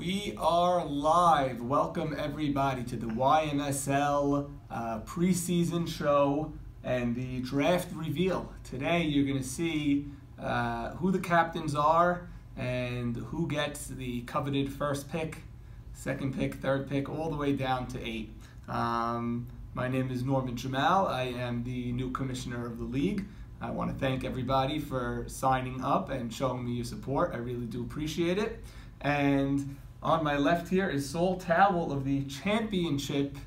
We are live. Welcome everybody to the Ymsl preseason show and the draft reveal. Today you're going to see who the captains are and who gets the coveted first pick, second pick, third pick, all the way down to 8. My name is Norman Jamal. I am the new commissioner of the league. I want to thank everybody for signing up and showing me your support. I really do appreciate it. And on my left here is Saul Towell of the championship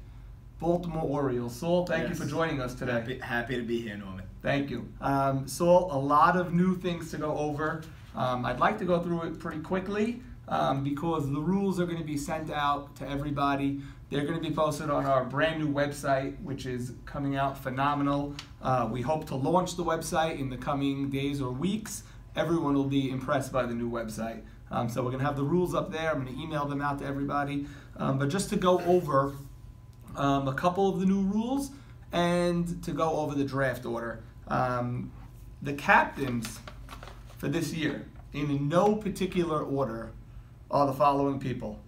Baltimore Orioles. Saul, thank you for joining us today. Happy to be here, Norman. Thank you. Saul, a lot of new things to go over. I'd like to go through it pretty quickly because the rules are going to be sent out to everybody. They're going to be posted on our brand new website, which is coming out phenomenal. We hope to launch the website in the coming days or weeks. Everyone will be impressed by the new website. So we're going to have the rules up there. I'm going to email them out to everybody. But just to go over a couple of the new rules and to go over the draft order. The captains for this year, in no particular order, are the following people.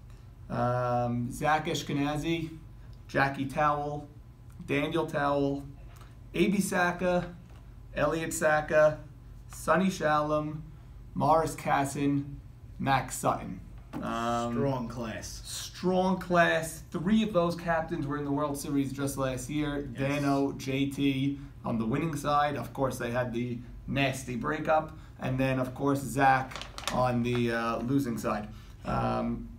Zack Ashkenazi, Jackie Towell, Daniel Towell, A.B. Saka, Elliott Saka, Sonny Shalom, Morris Casson, Max Sutton. Strong class. Strong class. 3 of those captains were in the World Series just last year. Yes. Dano, JT on the winning side. Of course, they had the nasty breakup. And then, of course, Zach on the losing side.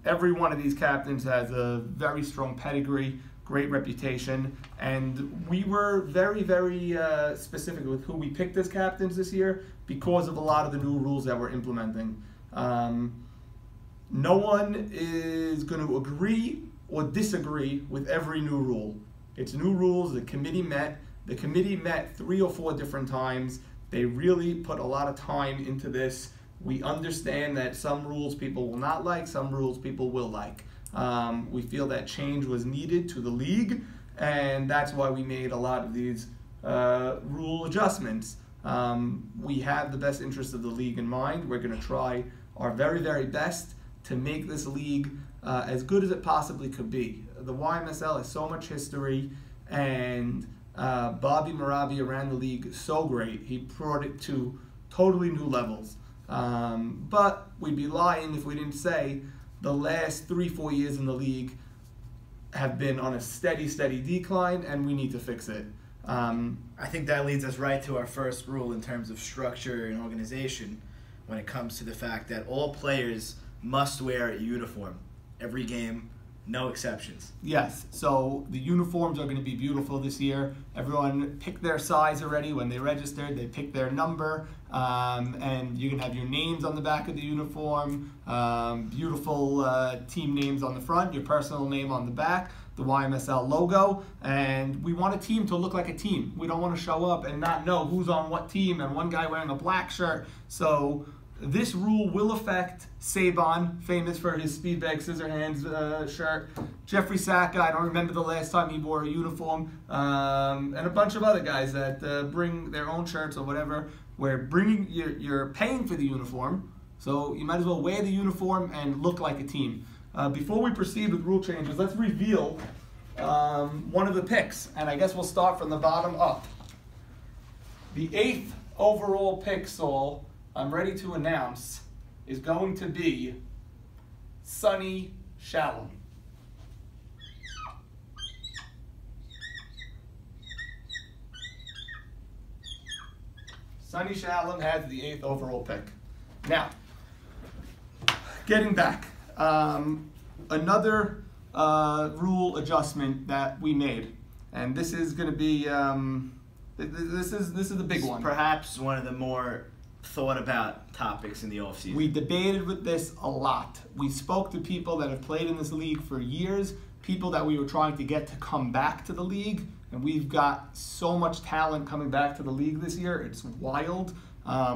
Every one of these captains has a very strong pedigree, great reputation, and we were very, very specific with who we picked as captains this year because of a lot of the new rules that we're implementing. No one is going to agree or disagree with every new rule. It's new rules. The committee met. The committee met 3 or 4 different times. They really put a lot of time into this. We understand that some rules people will not like, some rules people will like. We feel that change was needed to the league, and that's why we made a lot of these rule adjustments. We have the best interest of the league in mind. We're going to try our very, very best to make this league as good as it possibly could be. The Ymsl has so much history, and Bobby Marabi ran the league so great. He brought it to totally new levels. But we'd be lying if we didn't say the last 3-4 years in the league have been on a steady decline, and we need to fix it. I think that leads us right to our first rule in terms of structure and organization when it comes to the fact that all players must wear a uniform every game, no exceptions. Yes, so the uniforms are going to be beautiful this year. Everyone picked their size already when they registered. They picked their number, and you can have your names on the back of the uniform, beautiful team names on the front, your personal name on the back, the Ymsl logo, and we want a team to look like a team. We don't want to show up and not know who's on what team and one guy wearing a black shirt. So this rule will affect Saban, famous for his Speedbag Scissorhands shirt. Jeffrey Saka, I don't remember the last time he wore a uniform. And a bunch of other guys that bring their own shirts or whatever. You're paying for the uniform, so you might as well wear the uniform and look like a team. Before we proceed with rule changes, let's reveal one of the picks. And I guess we'll start from the bottom up. The 8th overall pick, Saul, I'm ready to announce, is going to be Sonny Shalom. Sonny Shalom has the 8th overall pick. Now, getting back, another rule adjustment that we made, and this is going to be this is the big one. Perhaps one of the more thought about topics in the offseason. We debated with this a lot. We spoke to people that have played in this league for years, people that we were trying to get to come back to the league, and we've got so much talent coming back to the league this year. It's wild.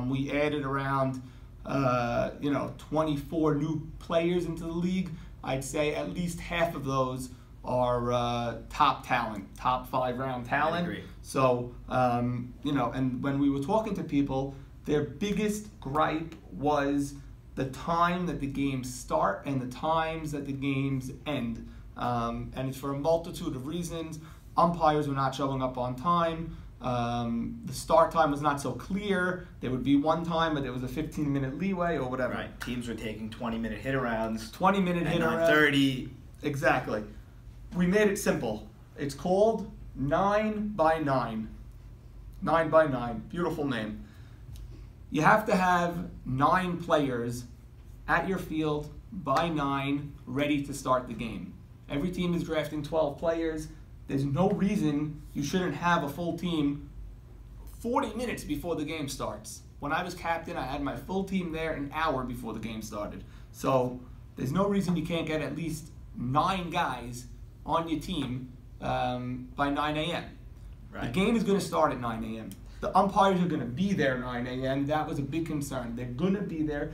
We added around 24 new players into the league. I'd say at least half of those are top talent, top 5-round talent. I agree. So, and when we were talking to people, their biggest gripe was the time that the games start and the times that the games end. And it's for a multitude of reasons. Umpires were not showing up on time. The start time was not so clear. There would be one time, but there was a 15-minute leeway or whatever. Right. Teams were taking 20-minute hit-arounds. 20-minute hit-around. 30. Exactly. We made it simple. It's called 9x9. 9x9. Beautiful name. You have to have 9 players at your field by 9 ready to start the game. Every team is drafting 12 players. There's no reason you shouldn't have a full team 40 minutes before the game starts. When I was captain, I had my full team there an hour before the game started. So there's no reason you can't get at least 9 guys on your team by 9 a.m. Right. The game is going to start at 9 a.m. The umpires are going to be there 9 a.m. That was a big concern. They're going to be there.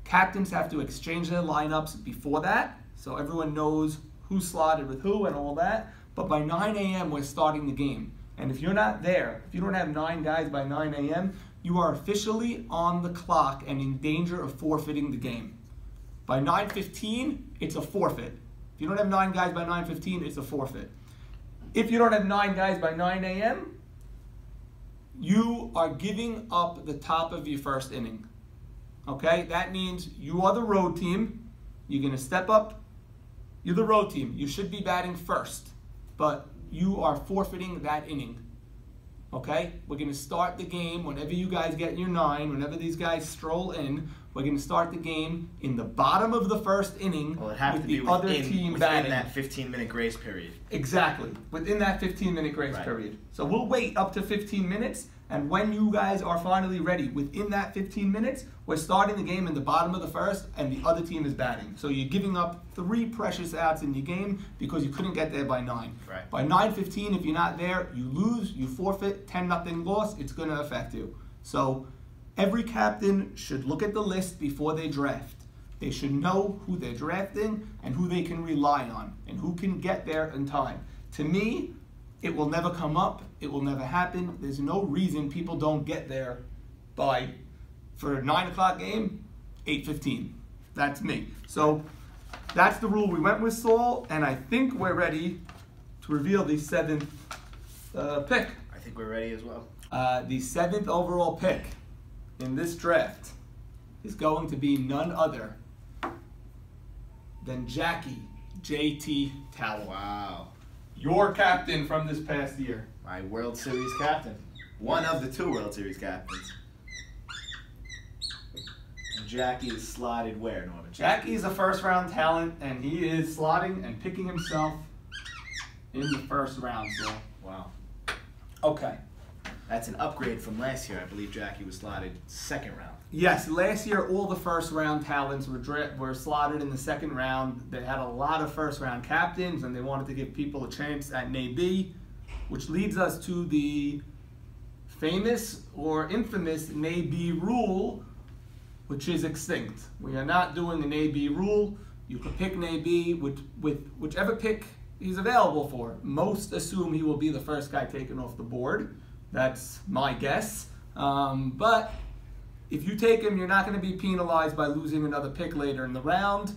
Captains have to exchange their lineups before that, so everyone knows who's slotted with who and all that. But by 9 a.m. we're starting the game. And if you're not there, if you don't have 9 guys by 9 a.m., you are officially on the clock and in danger of forfeiting the game. By 9:15, it's a forfeit. If you don't have 9 guys by 9:15, it's a forfeit. If you don't have 9 guys by 9 a.m., you are giving up the top of your first inning. Okay? That means you are the road team. You're going to step up. You're the road team. You should be batting first, but you are forfeiting that inning. Okay? We're going to start the game whenever you guys get your 9, whenever these guys stroll in. We're going to start the game in the bottom of the first inning with the other team batting. Within that 15-minute grace period. Exactly. Within that 15-minute grace period. So we'll wait up to 15 minutes, and when you guys are finally ready, within that 15 minutes, we're starting the game in the bottom of the first, and the other team is batting. So you're giving up 3 precious outs in your game because you couldn't get there by 9. Right. By 9:15, if you're not there, you lose, you forfeit, 10-0 loss, it's going to affect you. So every captain should look at the list before they draft. They should know who they're drafting and who they can rely on and who can get there in time. To me, it will never come up. It will never happen. There's no reason people don't get there for a 9 o'clock game, 8:15. That's me. So that's the rule we went with, Saul, and I think we're ready to reveal the 7th pick. I think we're ready as well. The 7th overall pick in this draft is going to be none other than Jackie JT Tower. Wow. Your captain from this past year. My World Series captain. One of the 2 World Series captains. And Jackie is slotted where, Norman? Jackie is a first-round talent, and he is slotting and picking himself in the first round. So. Wow. Okay. That's an upgrade from last year. I believe Jackie was slotted 2nd round. Yes, last year all the first-round talents were slotted in the 2nd round. They had a lot of first-round captains, and they wanted to give people a chance at NAB, which leads us to the famous or infamous NAB rule, which is extinct. We are not doing a NAB rule. You can pick NAB with whichever pick he's available for. Most assume he will be the first guy taken off the board. That's my guess. But if you take him, you're not going to be penalized by losing another pick later in the round.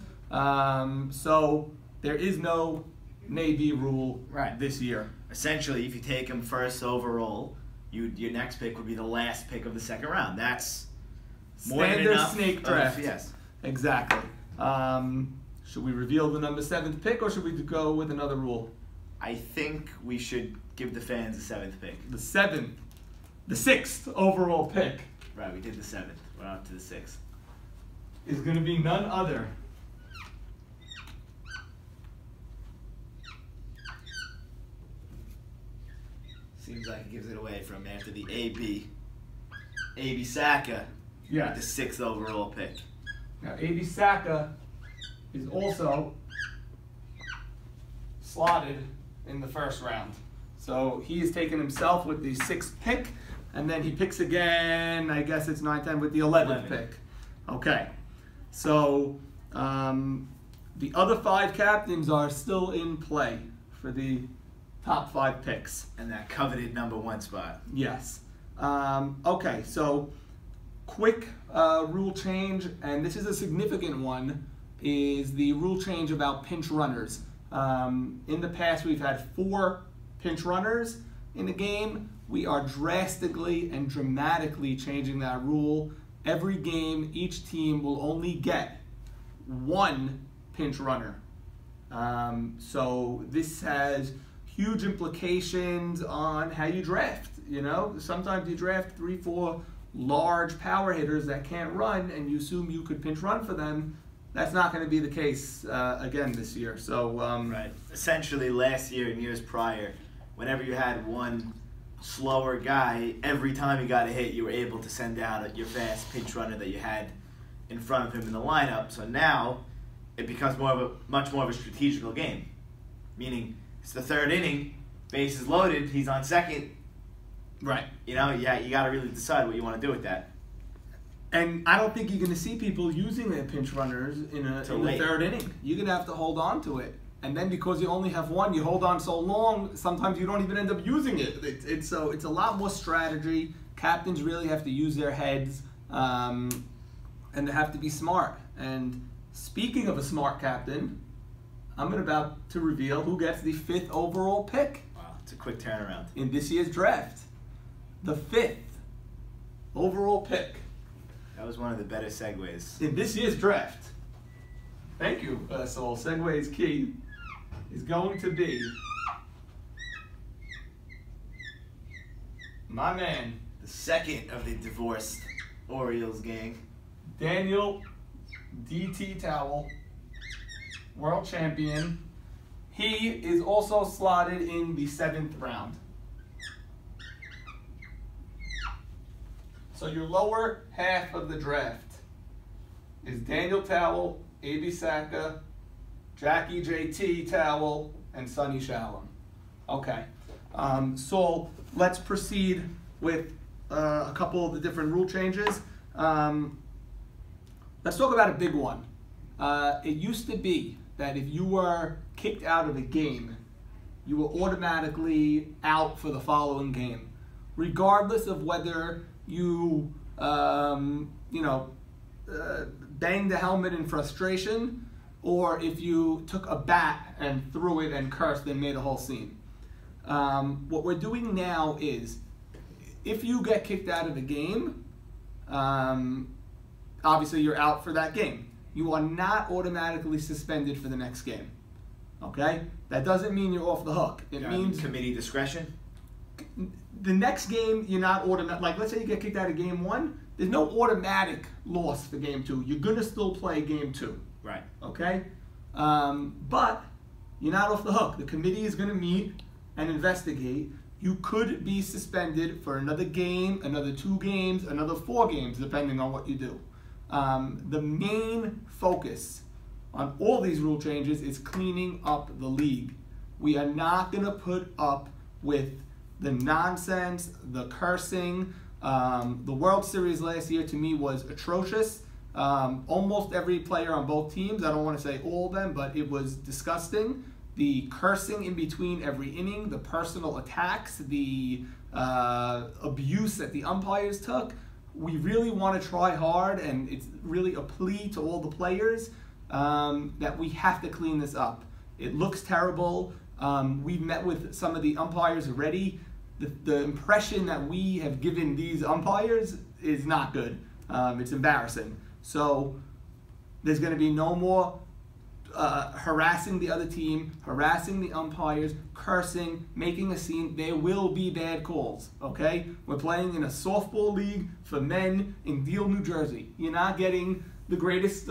So there is no NAB rule this year. Essentially, if you take him first overall, your next pick would be the last pick of the 2nd round. That's more than enough. Snake draft. Yes. Exactly. Should we reveal the number 7th pick, or should we go with another rule? I think we should give the fans the 7th pick. The 7th. The 6th overall pick. Right, we did the 7th. We're on to the 6th. Is going to be none other seems like it gives it away from after the AB Saka. Yes. With the 6th overall pick. Now, AB Saka is also slotted in the 1st round. So he is taking himself with the 6th pick, and then he picks again, I guess it's 9, 10, with the 11th pick. Okay. So the other 5 captains are still in play for the top 5 picks. And that coveted number 1 spot. Yes. Okay, so quick rule change, and this is a significant one, is the rule change about pinch runners. In the past, we've had 4 pinch runners in a game. We are drastically and dramatically changing that rule. Every game, each team will only get 1 pinch runner. So this has huge implications on how you draft. You know, sometimes you draft 3, 4 large power hitters that can't run, and you assume you could pinch run for them. That's not going to be the case again this year. So right. Essentially, last year and years prior, whenever you had one slower guy, every time you got a hit, you were able to send out your fast pinch runner that you had in front of him in the lineup. So now it becomes much more of a strategical game, meaning it's the 3rd inning, bases loaded, he's on second. Right. You know, yeah, you got to really decide what you want to do with that. And I don't think you're going to see people using their pinch runners in the 3rd inning. You're going to have to hold on to it. And then because you only have 1, you hold on so long, sometimes you don't even end up using it. It's a lot more strategy. Captains really have to use their heads, and they have to be smart. And speaking of a smart captain, I'm about to reveal who gets the 5th overall pick. Wow, it's a quick turnaround. In this year's draft. The 5th overall pick. That was one of the better segues. In this year's draft. Thank you, Saul. Segue is key. Is going to be my man, the 2nd of the divorced Orioles gang, Daniel DT Towel, world champion. He is also slotted in the 7th round. So your lower half of the draft is Daniel Towel, A.B. Saka, Jackie J.T. Towel, and Sonny Shalom. Okay, so let's proceed with a couple of the different rule changes. Let's talk about a big one. It used to be that if you were kicked out of a game, you were automatically out for the following game, regardless of whether you, banged the helmet in frustration, or if you took a bat and threw it and cursed and made a whole scene. What we're doing now is, if you get kicked out of a game, obviously you're out for that game. You are not automatically suspended for the next game. Okay? That doesn't mean you're off the hook. It means committee discretion. The next game, you're not automatic. Like, let's say you get kicked out of game 1, there's no automatic loss for game 2. You're gonna still play game 2. Right. Okay? But you're not off the hook. The committee is gonna meet and investigate. You could be suspended for another game, another 2 games, another 4 games, depending on what you do. The main focus on all these rule changes is cleaning up the league. We are not gonna put up with the nonsense, the cursing. The World Series last year to me was atrocious. Almost every player on both teams, I don't want to say all of them, but it was disgusting. The cursing in between every inning, the personal attacks, the abuse that the umpires took. We really want to try hard, and it's really a plea to all the players that we have to clean this up. It looks terrible. We've met with some of the umpires already. The impression that we have given these umpires is not good. It's embarrassing. So there's going to be no more harassing the other team, harassing the umpires, cursing, making a scene. There will be bad calls, okay? We're playing in a softball league for men in Deal, New Jersey. You're not getting the greatest,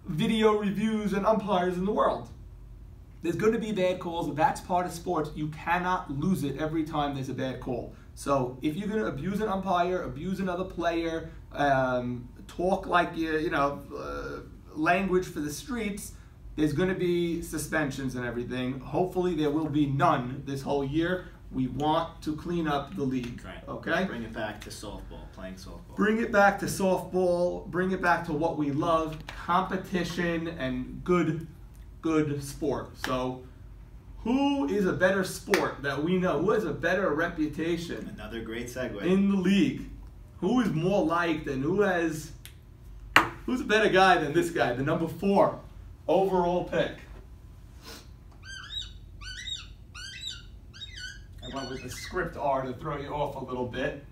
video reviews and umpires in the world. There's going to be bad calls. That's part of sports. You cannot lose it every time there's a bad call. So if you're going to abuse an umpire, abuse another player, talk like language for the streets, there's going to be suspensions and everything. Hopefully there will be none this whole year. We want to clean up the league. Right. Okay? Bring it back to softball, playing softball. Bring it back to softball. Bring it back to what we love, competition and good sport. So who is a better sport that we know? Who has a better reputation? Another great segue. In the league? who is more liked and who's a better guy than this guy, the number 4 overall pick. I went with the script R to throw you off a little bit.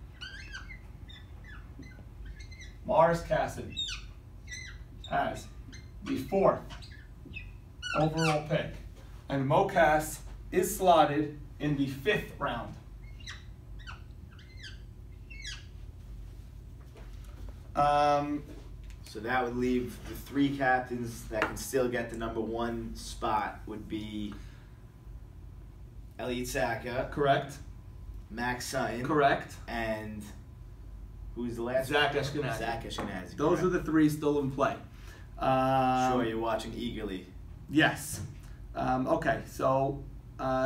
Morris Cassidy has the 4th overall pick, and Mocas is slotted in the 5th round. So that would leave the 3 captains that can still get the number 1 spot would be Elliot Saka. Correct. Max Sutton. Correct. And who's the last? Zach Ashkenazi. Zach Ashkenazi. Those are the 3 still in play. Sure, you're watching eagerly. Yes. Okay, so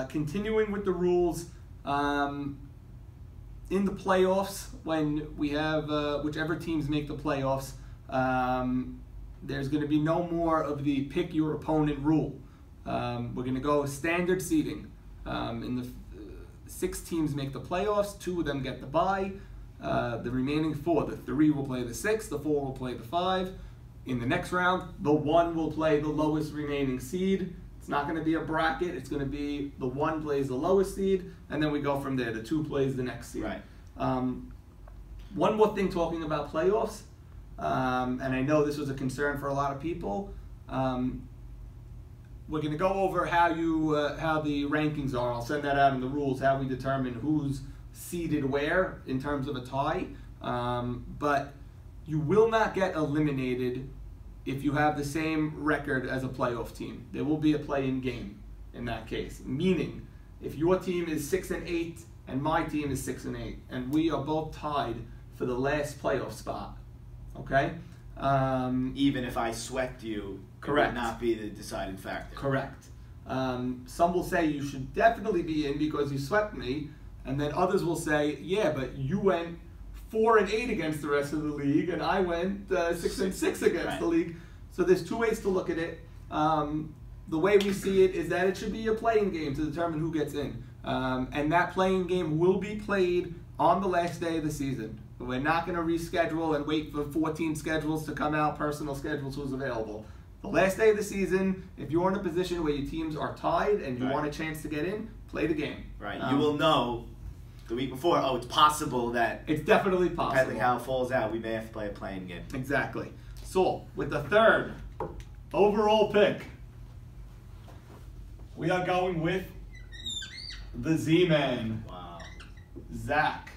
continuing with the rules, in the playoffs, when we have whichever teams make the playoffs, there's going to be no more of the pick your opponent rule. We're going to go standard seeding. In the 6 teams make the playoffs, 2 of them get the bye. The remaining 4, the 3 will play the 6, the 4 will play the 5. In the next round, the 1 will play the lowest remaining seed. It's not going to be a bracket. It's going to be the 1 plays the lowest seed, and then we go from there. The 2 plays the next seed. Right. One more thing talking about playoffs, and I know this was a concern for a lot of people. We're going to go over how the rankings are. I'll send that out in the rules, how we determine who's seeded where in terms of a tie. But you will not get eliminated if you have the same record as a playoff team. There will be a play-in game in that case. Meaning, if your team is 6-8 and my team is 6-8, and we are both tied for the last playoff spot, okay? Even if I swept you, correct, it would not be the deciding factor. Correct. Some will say you should definitely be in because you swept me, and then others will say, yeah, but you went 4-8 against the rest of the league, and I went 6-6 against the league. So there's 2 ways to look at it. The way we see it is that it should be a playing game to determine who gets in. And that playing game will be played on the last day of the season. We're not going to reschedule and wait for 14 schedules to come out, personal schedules, who's available. The last day of the season, if you're in a position where your teams are tied and you want a chance to get in, play the game. Right. You will know the week before, oh, it's possible that... It's definitely possible. Depending how it falls out, we may have to play a playing game. Exactly. So, with the 3rd overall pick, we are going with the Z-Man. Wow. Zack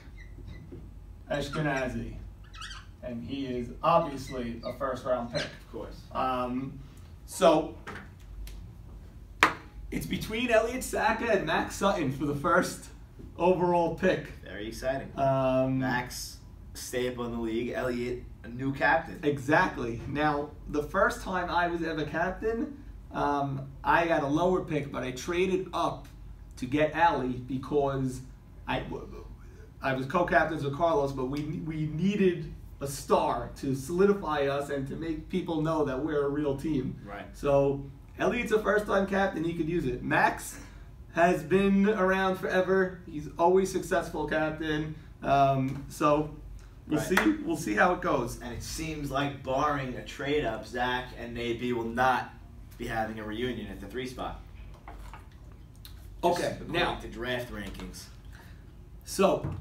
Ashkenazi. And he is obviously a 1st-round pick. Of course. So, it's between Elliot Saka and Max Sutton for the 1st overall pick. Very exciting. Max, staple in the league. Elliot, a new captain. Exactly. Now, the first time I was ever captain, I got a lower pick, but I traded up to get Ali because I was co-captains with Carlos, but we needed a star to solidify us and to make people know that we're a real team. Right. So Elliot's a first-time captain; he could use it. Max has been around forever. He's always successful captain. So we'll see how it goes. And it seems like, barring a trade-up, Zach and Naby will not be having a reunion at the 3 spot. Okay, now the draft rankings. So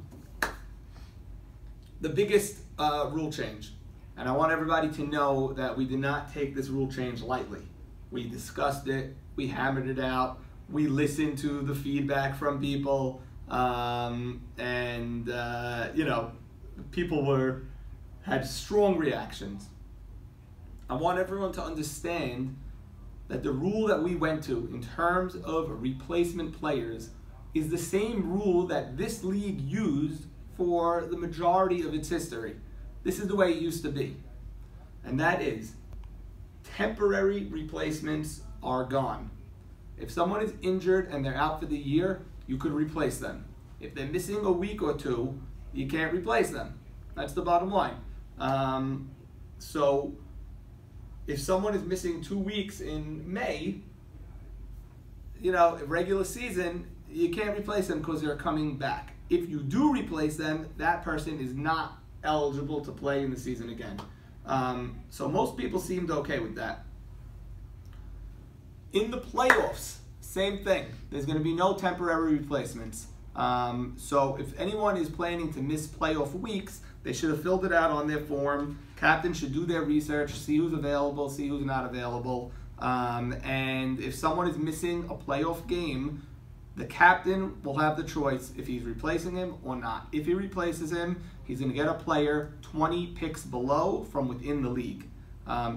the biggest rule change, and I want everybody to know that we did not take this rule change lightly. We discussed it, we hammered it out, we listened to the feedback from people, and you know, people had strong reactions. I want everyone to understand that the rule that we went to in terms of replacement players is the same rule that this league used for the majority of its history. This is the way it used to be. And that is, temporary replacements are gone. If someone is injured and they're out for the year, you could replace them. If they're missing a week or 2, you can't replace them. That's the bottom line. So if someone is missing 2 weeks in May, you know, regular season, you can't replace them because they're coming back. If you do replace them, that person is not eligible to play in the season again. So most people seemed okay with that. In the playoffs, same thing. There's going to be no temporary replacements. So if anyone is planning to miss playoff weeks, they should have filled it out on their form. Captains should do their research, see who's available, see who's not available. And if someone is missing a playoff game, the captain will have the choice if he's replacing him or not. If he replaces him, he's going to get a player 20 picks below from within the league.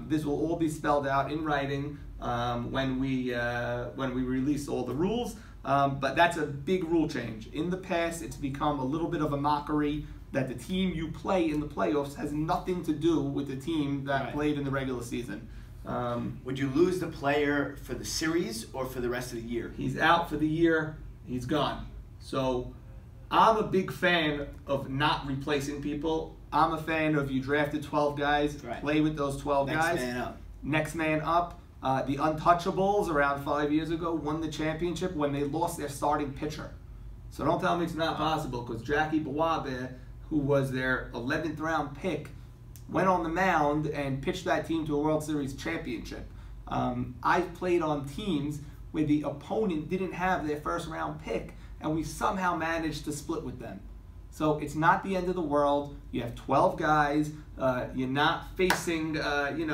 This will all be spelled out in writing when we release all the rules. But that's a big rule change. In the past, it's become a little bit of a mockery that the team you play in the playoffs has nothing to do with the team that played in the regular season. Would you lose the player for the series or for the rest of the year? He's out for the year. He's gone. So I'm a big fan of not replacing people. I'm a fan of you drafted 12 guys, play with those 12 guys. Next man up. Next man up. The Untouchables around 5 years ago won the championship when they lost their starting pitcher. So don't tell me it's not possible, because Jackie Bawabe, who was their 11th round pick, went on the mound and pitched that team to a World Series championship. I've played on teams where the opponent didn't have their first round pick, and we somehow managed to split with them. So it's not the end of the world. You have 12 guys. You're not facing, the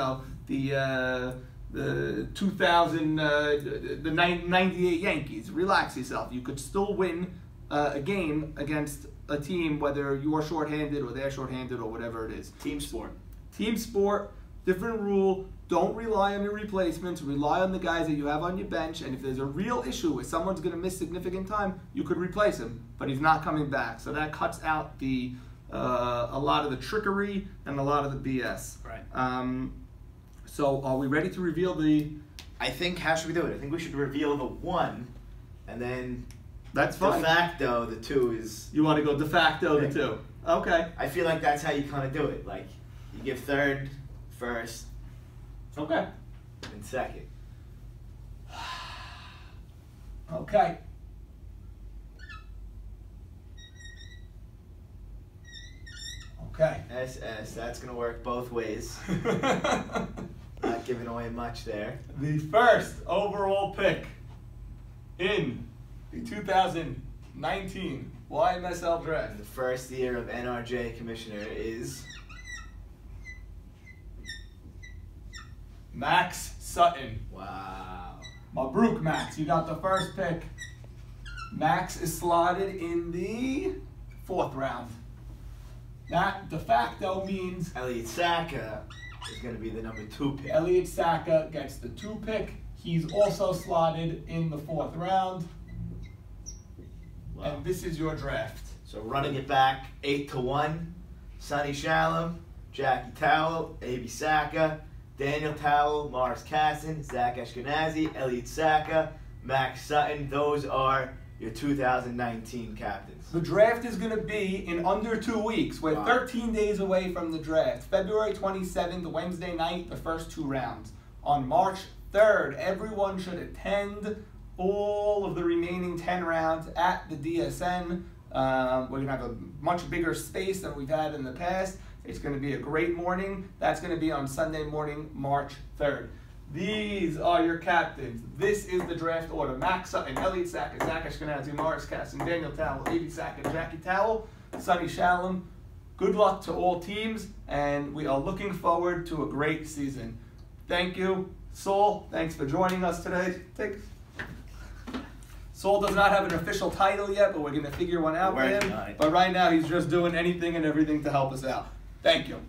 98 Yankees. Relax yourself. You could still win a game against a team, whether you're shorthanded or they're shorthanded or whatever it is. Team sport. Team sport, different rule. Don't rely on your replacements. Rely on the guys that you have on your bench. And if there's a real issue where someone's going to miss significant time, you could replace him, but he's not coming back. So that cuts out the a lot of the trickery and a lot of the BS. Right. So are we ready to reveal the... I think, how should we do it? I think we should reveal the 1, and then... That's fine. De facto, the 2 is... You want to go de facto, the 2. Okay. I feel like that's how you kind of do it. Like, you give third, first, okay, and second. Okay. Okay. SS, that's going to work both ways. Not giving away much there. The first overall pick in the 2019 YMSL draft. The first year of NRJ commissioner is Max Sutton. Wow. Mabruk, Max. You got the first pick. Max is slotted in the 4th round. That de facto means Elliot Saka is going to be the number 2 pick. Elliot Saka gets the 2 pick. He's also slotted in the 4th round. Wow. And this is your draft. So running it back 8-1, Sonny Shalom, Jackie Towell, A.B. Saka, Daniel Towell, Morris Casson, Zack Ashkenazi, Elliot Saka, Max Sutton. Those are your 2019 captains. The draft is going to be in under 2 weeks. We're 13 days away from the draft. February 27th, Wednesday night, the first 2 rounds. On March 3rd, everyone should attend all of the remaining 10 rounds at the DSN. We're going to have a much bigger space than we've had in the past. It's going to be a great morning. That's going to be on Sunday morning, March 3rd. These are your captains. This is the draft order. Max Sutton, Elliot Saka, Zack Ashkenazi, Morris Casson, Daniel Towell, A.B. Saka, Jackie Towell, Sonny Shalom. Good luck to all teams, and we are looking forward to a great season. Thank you. Saul, thanks for joining us today. Saul does not have an official title yet, but we're going to figure one out for him. But right now, he's just doing anything and everything to help us out. Thank you.